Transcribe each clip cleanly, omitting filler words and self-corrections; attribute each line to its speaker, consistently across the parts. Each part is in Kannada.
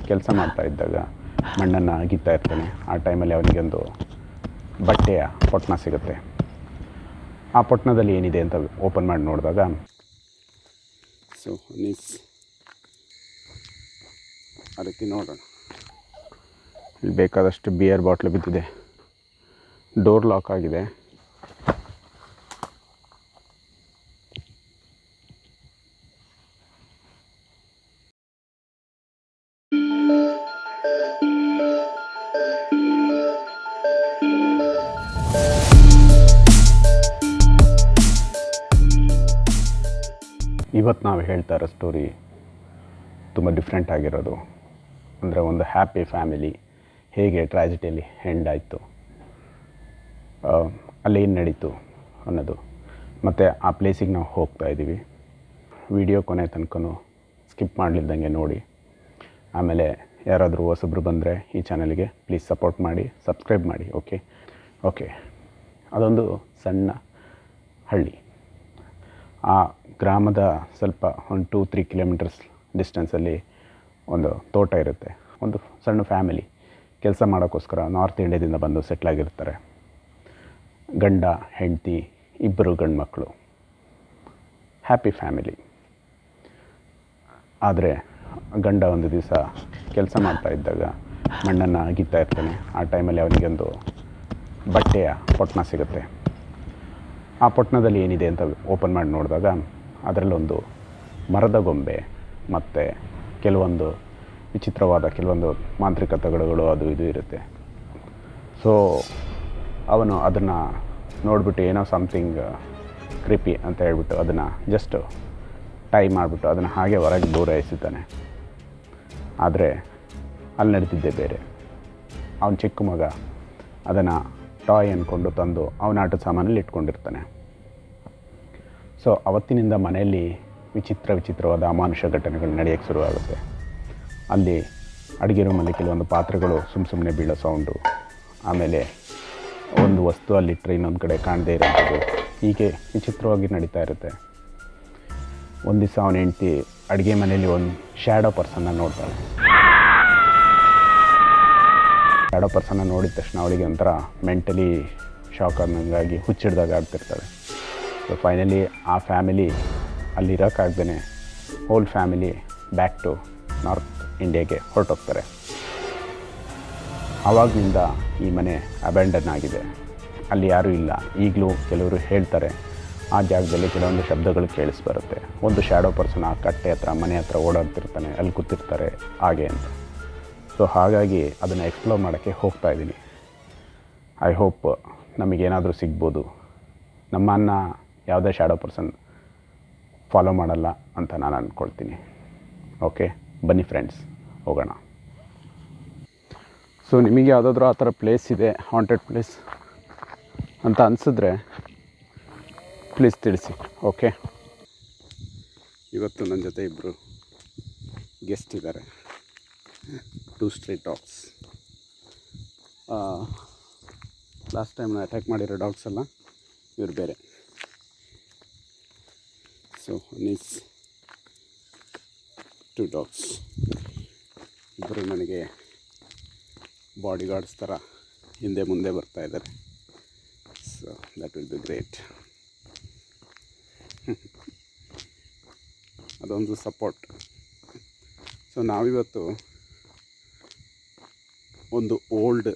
Speaker 1: ಕೆಲಸ ಮಾಡ್ತಾ ಇದ್ದಾಗ ಮಣ್ಣನ್ನು ಅಗಿತಾ ಇರ್ತಾನೆ. ಆ ಟೈಮಲ್ಲಿ ಅವನಿಗೆ ಒಂದು ಬಟ್ಟೆಯ ಪೊಟ್ಟಣ ಸಿಗುತ್ತೆ. ಆ ಪೊಟ್ಟಣದಲ್ಲಿ ಏನಿದೆ ಅಂತ ಓಪನ್ ಮಾಡಿ ನೋಡಿದಾಗ ಅದಕ್ಕೆ ನೋಡೋಣ. ಇಲ್ಲಿ ಬೇಕಾದಷ್ಟು ಬಿಯರ್ ಬಾಟ್ಲು ಬಿದ್ದಿದೆ. ಡೋರ್ ಲಾಕ್ ಆಗಿದೆ. ಇವತ್ತು ನಾವು ಹೇಳ್ತಾ ಇರೋ ಸ್ಟೋರಿ ತುಂಬ ಡಿಫ್ರೆಂಟ್ ಆಗಿರೋದು. ಅಂದರೆ ಒಂದು ಹ್ಯಾಪಿ ಫ್ಯಾಮಿಲಿ ಹೇಗೆ ಟ್ರ್ಯಾಜಿಡಿಯಲ್ಲಿ ಎಂಡ್ ಆಯಿತು, ಅಲ್ಲೇನು ನಡೀತು ಅನ್ನೋದು. ಮತ್ತು ಆ ಪ್ಲೇಸಿಗೆ ನಾವು ಹೋಗ್ತಾ ಇದ್ದೀವಿ. ವಿಡಿಯೋ ಕೊನೆ ತನಕ ಸ್ಕಿಪ್ ಮಾಡಲಿದ್ದಂಗೆ ನೋಡಿ. ಆಮೇಲೆ ಯಾರಾದರೂ ಹೊಸಬ್ರು ಬಂದರೆ ಈ ಚಾನಲ್ಗೆ ಪ್ಲೀಸ್ ಸಪೋರ್ಟ್ ಮಾಡಿ, ಸಬ್ಸ್ಕ್ರೈಬ್ ಮಾಡಿ. ಓಕೆ ಅದೊಂದು ಸಣ್ಣ ಹಳ್ಳಿ. ಆ ಗ್ರಾಮದ ಸ್ವಲ್ಪ ಒಂದು 2-3 ಕಿಲೋಮೀಟರ್ಸ್ ಡಿಸ್ಟೆನ್ಸಲ್ಲಿ ಒಂದು ತೋಟ ಇರುತ್ತೆ. ಒಂದು ಸಣ್ಣ ಫ್ಯಾಮಿಲಿ ಕೆಲಸ ಮಾಡೋಕ್ಕೋಸ್ಕರ ನಾರ್ತ್ ಇಂಡಿಯಾದಿಂದ ಬಂದು ಸೆಟ್ಲಾಗಿರ್ತಾರೆ. ಗಂಡ ಹೆಂಡತಿ 2 ಗಂಡು ಮಕ್ಕಳು, ಹ್ಯಾಪಿ ಫ್ಯಾಮಿಲಿ. ಆದರೆ ಗಂಡ ಒಂದು ದಿವಸ ಕೆಲಸ ಮಾಡ್ತಾ ಇದ್ದಾಗ ಮಣ್ಣನ್ನು ಅಗಿತಾ ಇರ್ತಾನೆ. ಆ ಟೈಮಲ್ಲಿ ಅವನಿಗೆ ಒಂದು ಬಟ್ಟೆಯ ಪೊಟ್ಟಣ ಸಿಗುತ್ತೆ. ಆ ಪೊಟ್ಟಣದಲ್ಲಿ ಏನಿದೆ ಅಂತ ಓಪನ್ ಮಾಡಿ ನೋಡಿದಾಗ ಅದರಲ್ಲೊಂದು ಮರದ ಗೊಂಬೆ ಮತ್ತು ಕೆಲವೊಂದು ವಿಚಿತ್ರವಾದ ಕೆಲವೊಂದು ಮಾಂತ್ರಿಕ ತಗಡುಗಳು ಅದು ಇದು ಇರುತ್ತೆ. ಸೊ ಅವನು ಅದನ್ನು ನೋಡಿಬಿಟ್ಟು ಏನೋ ಸಮಥಿಂಗ್ ಕ್ರಿಪಿ ಅಂತ ಹೇಳ್ಬಿಟ್ಟು ಅದನ್ನು ಜಸ್ಟ್ ಟೈ ಮಾಡಿಬಿಟ್ಟು ಅದನ್ನು ಹಾಗೆ ಹೊರಗೆ ದೂರ ಎಸಿತಾನೆ. ಆದರೆ ಅಲ್ಲಿ ನಡೆದಿದ್ದೇ ಬೇರೆ. ಅವನ ಚಿಕ್ಕ ಮಗ ಅದನ್ನು ಟಾಯ್ ಅಂದ್ಕೊಂಡು ತಂದು ಅವನ ಆಟದ ಸಾಮಾನಲ್ಲಿ ಇಟ್ಕೊಂಡಿರ್ತಾನೆ. ಸೊ ಅವತ್ತಿನಿಂದ ಮನೆಯಲ್ಲಿ ವಿಚಿತ್ರವಾದ ಅಮಾನುಷ ಘಟನೆಗಳು ನಡೆಯೋಕ್ಕೆ ಶುರುವಾಗುತ್ತೆ. ಅಲ್ಲಿ ಅಡುಗೆ ರೂಮಲ್ಲಿ ಕೆಲವೊಂದು ಪಾತ್ರೆಗಳು ಸುಮ್ಮನೆ ಬೀಳೋ ಸೌಂಡು, ಆಮೇಲೆ ಒಂದು ವಸ್ತು ಅಲ್ಲಿಟ್ಟರೆ ಇನ್ನೊಂದು ಕಡೆ ಕಾಣದೇ ಇರೋದು, ಹೀಗೆ ವಿಚಿತ್ರವಾಗಿ ನಡೀತಾ ಇರುತ್ತೆ. ಒಂದು ದಿವಸ ಅವನ ಹೆಂಡತಿ ಅಡುಗೆ ಮನೆಯಲ್ಲಿ ಒಂದು ಶ್ಯಾಡೋ ಪರ್ಸನ್ನ ನೋಡ್ತಾಳೆ. ಶ್ಯಾಡೋ ಪರ್ಸನ್ನ ನೋಡಿದ ತಕ್ಷಣ ಅವಳಿಗೆ ಒಂಥರ ಮೆಂಟಲಿ ಶಾಕ್ ಅನ್ನಂಗಾಗಿ ಹುಚ್ಚಿಡ್ದಾಗ ಆಗ್ತಿರ್ತಾಳೆ. ಸೊ ಫೈನಲಿ ಆ ಫ್ಯಾಮಿಲಿ ಅಲ್ಲಿರೋಕ್ಕಾಗ್ದೇ whole family back to north ಇಂಡಿಯಾಗೆ ಹೊರಟೋಗ್ತಾರೆ. ಆವಾಗಲಿಂದ ಈ ಮನೆ ಅಬ್ಯಾಂಡನ್ ಆಗಿದೆ. ಅಲ್ಲಿ ಯಾರೂ ಇಲ್ಲ. ಈಗಲೂ ಕೆಲವರು ಹೇಳ್ತಾರೆ ಆ ಜಾಗದಲ್ಲಿ ಕೆಲವೊಂದು ಶಬ್ದಗಳು ಕೇಳಿಸ್ಬರುತ್ತೆ. ಒಂದು ಶ್ಯಾಡೋ ಪರ್ಸನ್ ಆ ಕಟ್ಟೆ ಹತ್ರ ಮನೆ ಹತ್ರ ಓಡಾಡ್ತಿರ್ತಾನೆ, ಅಲ್ಲಿ ಕೂತಿರ್ತಾರೆ ಹಾಗೆ ಅಂತ. ಸೊ ಹಾಗಾಗಿ ಅದನ್ನು ಎಕ್ಸ್ಪ್ಲೋರ್ ಮಾಡೋಕ್ಕೆ ಹೋಗ್ತಾ ಇದ್ದೀನಿ. ಐ ಹೋಪ್ ನಮಗೇನಾದರೂ ಸಿಗ್ಬೋದು. ನಮ್ಮನ್ನು ಯಾವುದೇ ಶ್ಯಾಡೋ ಪರ್ಸನ್ ಫಾಲೋ ಮಾಡಲ್ಲ ಅಂತ ನಾನು ಅಂದ್ಕೊಳ್ತೀನಿ. ಓಕೆ, ಬನ್ನಿ ಫ್ರೆಂಡ್ಸ್, ಹೋಗೋಣ. ಸೊ ನಿಮಗೆ ಯಾವುದಾದ್ರೂ ಆ ಥರ ಪ್ಲೇಸ್ ಇದೆ, ಹಾಂಟೆಡ್ ಪ್ಲೇಸ್ ಅಂತ ಅನಿಸಿದ್ರೆ ಪ್ಲೀಸ್ ತಿಳಿಸಿ. ಓಕೆ, ಇವತ್ತು ನನ್ನ ಜೊತೆ 2 ಗೆಸ್ಟ್ ಇದ್ದಾರೆ. 2 ಸ್ಟ್ರೀಟ್ ಡಾಗ್ಸ್. ಲಾಸ್ಟ್ ಟೈಮ್ ನಾನು ಅಟ್ಯಾಕ್ ಮಾಡಿರೋ ಡಾಗ್ಸ್ ಎಲ್ಲ ಇವರು ಬೇರೆ. So nice 2 dogs. ಇಬ್ಬರು ನನಗೆ ಬಾಡಿ ಗಾರ್ಡ್ಸ್ ಥರ ಹಿಂದೆ ಮುಂದೆ ಬರ್ತಾ ಇದ್ದಾರೆ. So that will be great. ಅದೊಂದು ಸಪೋರ್ಟ್. ಸೊ ನಾವಿವತ್ತು ಒಂದು old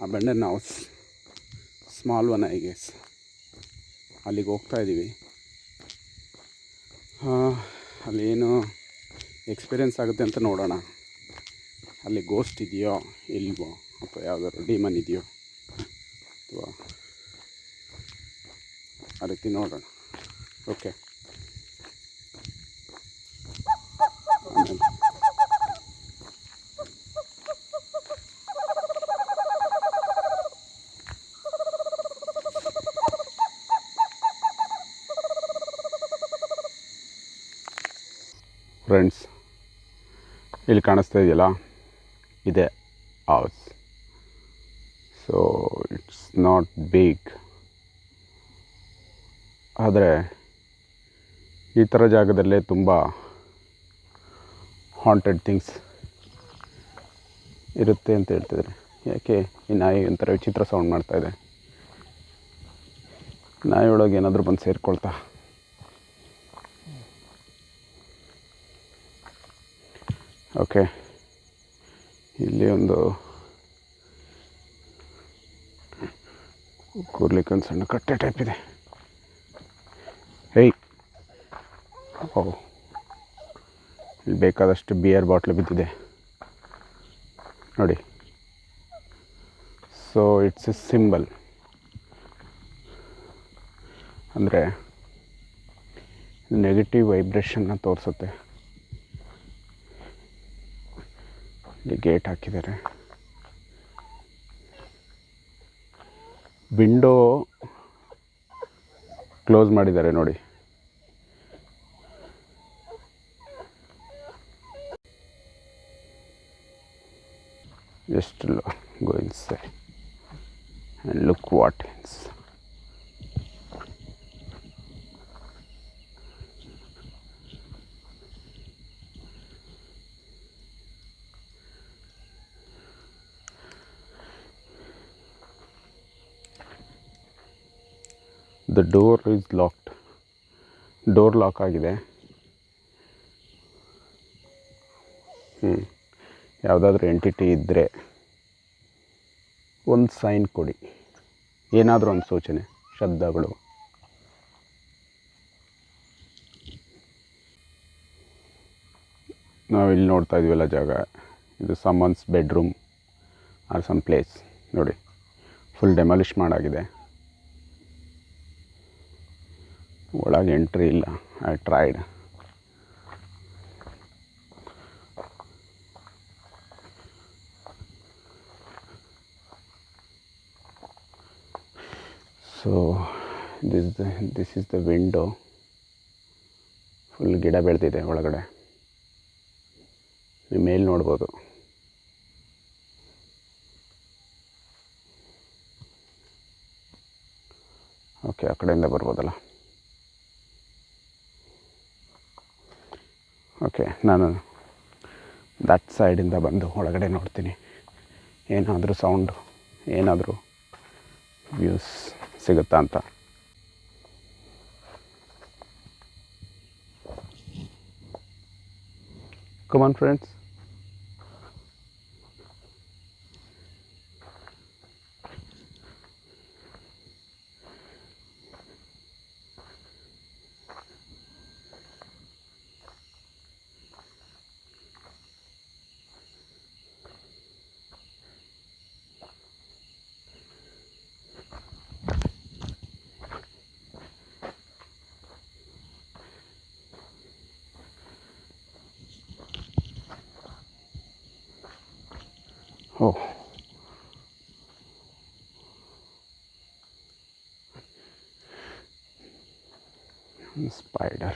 Speaker 1: abandon house, small one I guess, ಅಲ್ಲಿಗೆ ಹೋಗ್ತಾ ಇದ್ದೀವಿ. ಅಲ್ಲೇನು ಎಕ್ಸ್ಪೀರಿಯೆನ್ಸ್ ಆಗುತ್ತೆ ಅಂತ ನೋಡೋಣ. ಅಲ್ಲಿ ಗೋಸ್ಟ್ ಇದೆಯೋ ಇಲ್ವೋ, ಅಥವಾ ಯಾವುದಾದ್ರು ಡಿಮನ್ ಇದೆಯೋ ಅಥವಾ ಆ ರೀತಿ ನೋಡೋಣ. ಓಕೆ, ಆಮೇಲೆ ಫ್ರೆಂಡ್ಸ್, ಇಲ್ಲಿ ಕಾಣಿಸ್ತಾ ಇದೆಯಲ್ಲ, ಇದೆ house. So it's not big, ಆದರೆ ಈ ಥರ ಜಾಗದಲ್ಲೇ ತುಂಬ ಹಾಂಟೆಡ್ ಥಿಂಗ್ಸ್ ಇರುತ್ತೆ ಅಂತ ಹೇಳ್ತಿದ್ದಾರೆ. ಯಾಕೆ ಈ ನಾಯಿ ಒಂಥರ ವಿಚಿತ್ರ ಸೌಂಡ್ ಮಾಡ್ತಾಯಿದೆ. ನಾಯಿ ಒಳಗೆ ಏನಾದರೂ ಬಂದು ಸೇರಿಕೊಳ್ತಾ. ಓಕೆ, ಇಲ್ಲಿ ಒಂದು ಕೂರ್ಲಿಕ್ಕೆ ಒಂದು ಸಣ್ಣ ಕಟ್ಟೆ ಟೈಪ್ ಇದೆ. ಹೇಯ್, ಓ, ಇಲ್ಲಿ ಬೇಕಾದಷ್ಟು ಬಿಯರ್ ಬಾಟ್ಲು ಬಿದ್ದಿದೆ ನೋಡಿ. ಸೊ ಇಟ್ಸ್ ಎ ಸಿಂಬಲ್, ಅಂದರೆ ನೆಗೆಟಿವ್ ವೈಬ್ರೇಷನ್ನ ತೋರಿಸುತ್ತೆ. ಇಲ್ಲಿ ಗೇಟ್ ಹಾಕಿದ್ದಾರೆ. ವಿಂಡೋ ಕ್ಲೋಸ್ ಮಾಡಿದ್ದಾರೆ ನೋಡಿ. just go inside and look what is. The door is locked. Door lock ಆಗಿದೆ. ಯಾವುದಾದ್ರೂ ಎಂಟಿಟಿ ಇದ್ದರೆ ಒಂದು ಸೈನ್ ಕೊಡಿ, ಏನಾದರೂ ಒಂದು ಸೂಚನೆ, ಶಬ್ದಗಳು. ನಾವಿಲ್ಲಿ ನೋಡ್ತಾ ಇದೀವಲ್ಲ ಜಾಗ, ಇದು summons bedroom R some place ನೋಡಿ. ಫುಲ್ ಡೆಮಾಲಿಷ್ ಮಾಡಾಗಿದೆ, ಒಳಗೆ ಎಂಟ್ರಿ ಇಲ್ಲ. I tried. So this is the window. Full ಗಿಡ ಬೆಳೆದಿದೆ ಒಳಗಡೆ, ನೀವು ಮೇಲೆ ನೋಡ್ಬೋದು. ಓಕೆ, ಆ ಕಡೆಯಿಂದ ಬರ್ಬೋದಲ್ಲ. ಓಕೆ, ನಾನು ದಟ್ ಸೈಡಿಂದ ಬಂದು ಒಳಗಡೆ ನೋಡ್ತೀನಿ, ಏನಾದರೂ ಸೌಂಡು, ಏನಾದರೂ ವ್ಯೂಸ್ ಸಿಗುತ್ತಾ ಅಂತ. Come on friends. Oh, spider.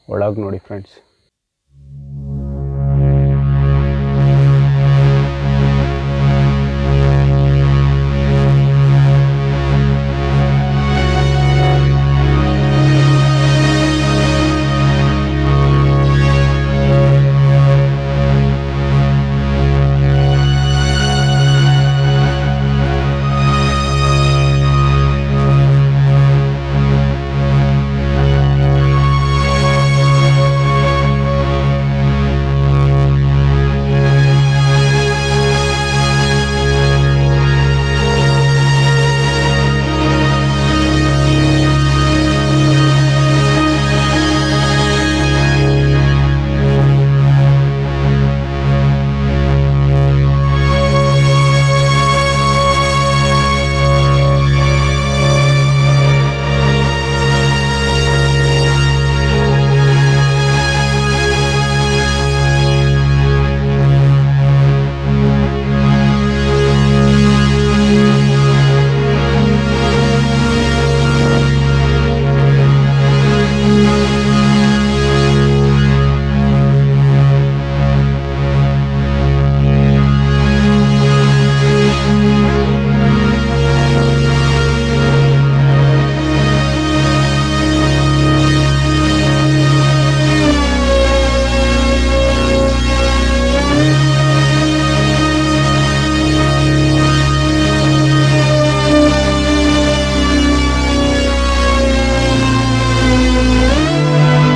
Speaker 1: ಒಳಗೆ ನೋಡಿ ಫ್ರೆಂಡ್ಸ್.